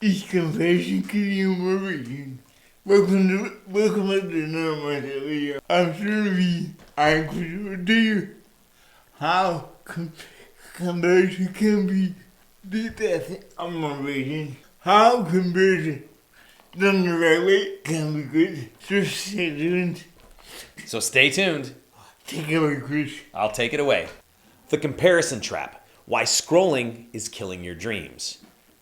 Is comparison killing motivation? Welcome back to another Mindset video. I'm sure I'm going to you how comparison can be the death of motivation. How comparison done the right way can be good. So stay tuned. Take it away, Chris. I'll take it away. The comparison trap. Why scrolling is killing your dreams.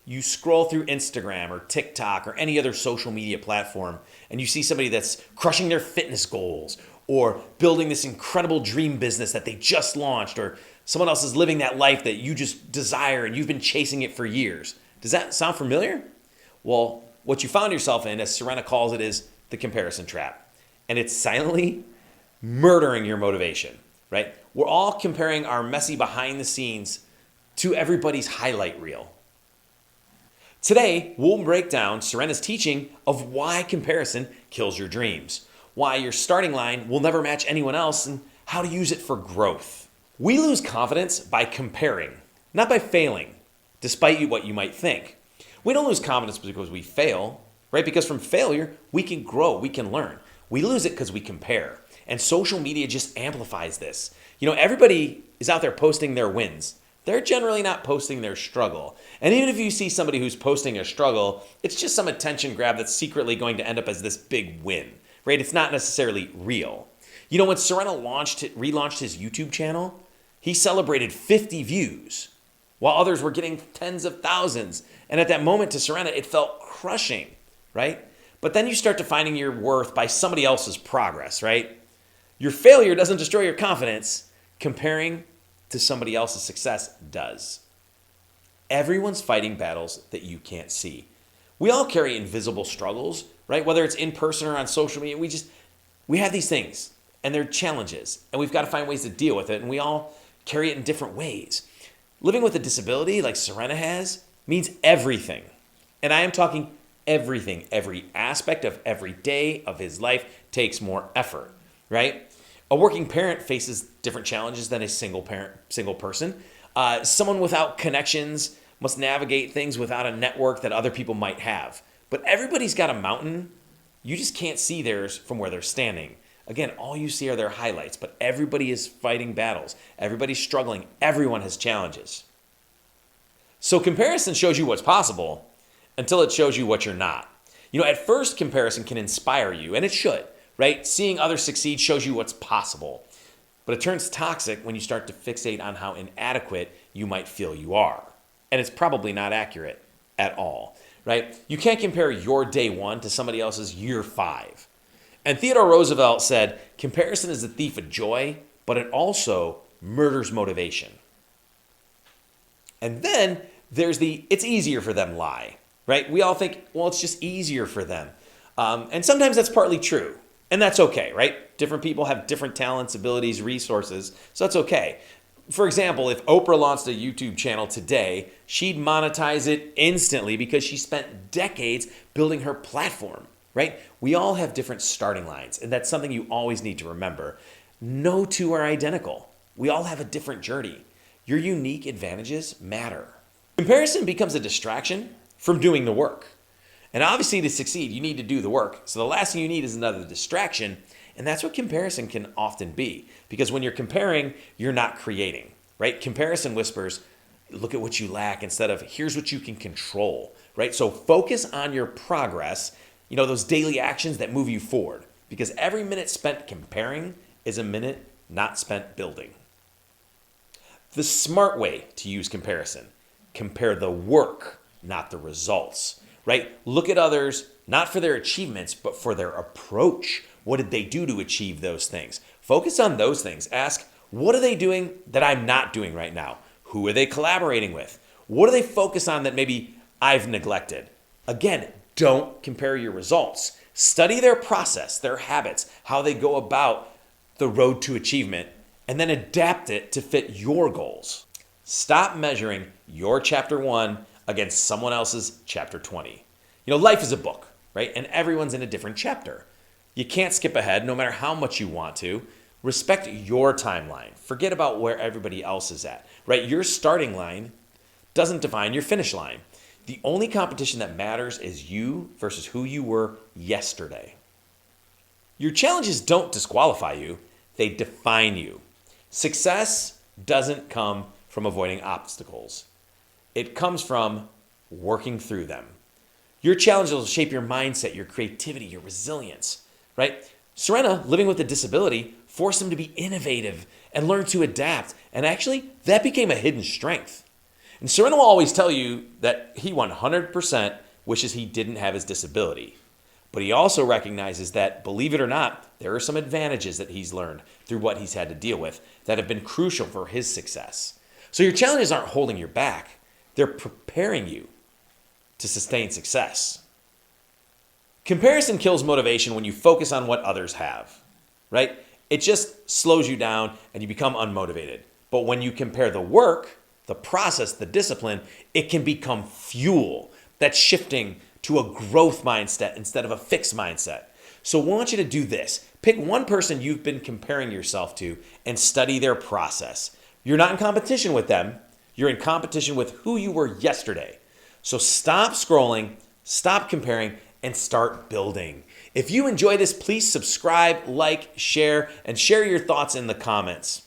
You scroll through Instagram or TikTok or any other social media platform and you see somebody that's crushing their fitness goals or building this incredible dream business that they just launched, or someone else is living that life that you just desire and you've been chasing it for years. Does that sound familiar? Well, what you found yourself in, as Serena calls it, is the comparison trap. And it's silently murdering your motivation, right? We're all comparing our messy behind the scenes to everybody's highlight reel. Today, we'll break down Serena's teaching of why comparison kills your dreams, why your starting line will never match anyone else, and how to use it for growth. We lose confidence by comparing, not by failing, despite what you might think. We don't lose confidence because we fail, right? Because from failure, we can grow, we can learn. We lose it because we compare. And social media just amplifies this. You know, everybody is out there posting their wins. They're generally not posting their struggle. And even if you see somebody who's posting a struggle, it's just some attention grab that's secretly going to end up as this big win, right? It's not necessarily real. You know, when Serena relaunched his YouTube channel, he celebrated 50 views while others were getting tens of thousands. And at that moment to Serena, it felt crushing, right? But then you start defining your worth by somebody else's progress, right? Your failure doesn't destroy your confidence. Comparing to somebody else's success does. Everyone's fighting battles that you can't see. We all carry invisible struggles, right? Whether it's in person or on social media, we have these things and they're challenges and we've got to find ways to deal with it, and we all carry it in different ways. Living with a disability like Serena has means everything. And I am talking everything. Every aspect of every day of his life takes more effort, right? A working parent faces different challenges than a single person. Someone without connections must navigate things without a network that other people might have. But everybody's got a mountain. You just can't see theirs from where they're standing. Again, all you see are their highlights, but everybody is fighting battles. Everybody's struggling. Everyone has challenges. So comparison shows you what's possible until it shows you what you're not. You know, at first, comparison can inspire you, and it should. Right? Seeing others succeed shows you what's possible. But it turns toxic when you start to fixate on how inadequate you might feel you are. And it's probably not accurate at all, right? You can't compare your day one to somebody else's year 5. And Theodore Roosevelt said, comparison is the thief of joy, but it also murders motivation. And then there's it's easier for them lie, right? We all think, well, it's just easier for them. And sometimes that's partly true. And that's okay, right? Different people have different talents, abilities, resources, so that's okay. For example, if Oprah launched a YouTube channel today, she'd monetize it instantly because she spent decades building her platform, right? We all have different starting lines, and that's something you always need to remember. No two are identical. We all have a different journey. Your unique advantages matter. Comparison becomes a distraction from doing the work. And obviously to succeed, you need to do the work. So the last thing you need is another distraction. And that's what comparison can often be. Because when you're comparing, you're not creating, right? Comparison whispers, look at what you lack instead of here's what you can control, right? So focus on your progress, you know, those daily actions that move you forward. Because every minute spent comparing is a minute not spent building. The smart way to use comparison, compare the work, not the results. Right? Look at others, not for their achievements, but for their approach. What did they do to achieve those things? Focus on those things. Ask, what are they doing that I'm not doing right now? Who are they collaborating with? What do they focus on that maybe I've neglected? Again, don't compare your results. Study their process, their habits, how they go about the road to achievement, and then adapt it to fit your goals. Stop measuring your chapter 1 against someone else's chapter 20. You know, life is a book, right? And everyone's in a different chapter. You can't skip ahead no matter how much you want to. Respect your timeline. Forget about where everybody else is at, right? Your starting line doesn't define your finish line. The only competition that matters is you versus who you were yesterday. Your challenges don't disqualify you, they define you. Success doesn't come from avoiding obstacles. It comes from working through them. Your challenges will shape your mindset, your creativity, your resilience, right? Serena, living with a disability, forced him to be innovative and learn to adapt. And actually, that became a hidden strength. And Serena will always tell you that he 100% wishes he didn't have his disability. But he also recognizes that, believe it or not, there are some advantages that he's learned through what he's had to deal with that have been crucial for his success. So your challenges aren't holding you back. They're preparing you to sustain success. Comparison kills motivation when you focus on what others have, right? It just slows you down and you become unmotivated. But when you compare the work, the process, the discipline, it can become fuel that's shifting to a growth mindset instead of a fixed mindset. So I want you to do this. Pick one person you've been comparing yourself to and study their process. You're not in competition with them. You're in competition with who you were yesterday. So stop scrolling, stop comparing, and start building. If you enjoy this, please subscribe, like, share, and share your thoughts in the comments.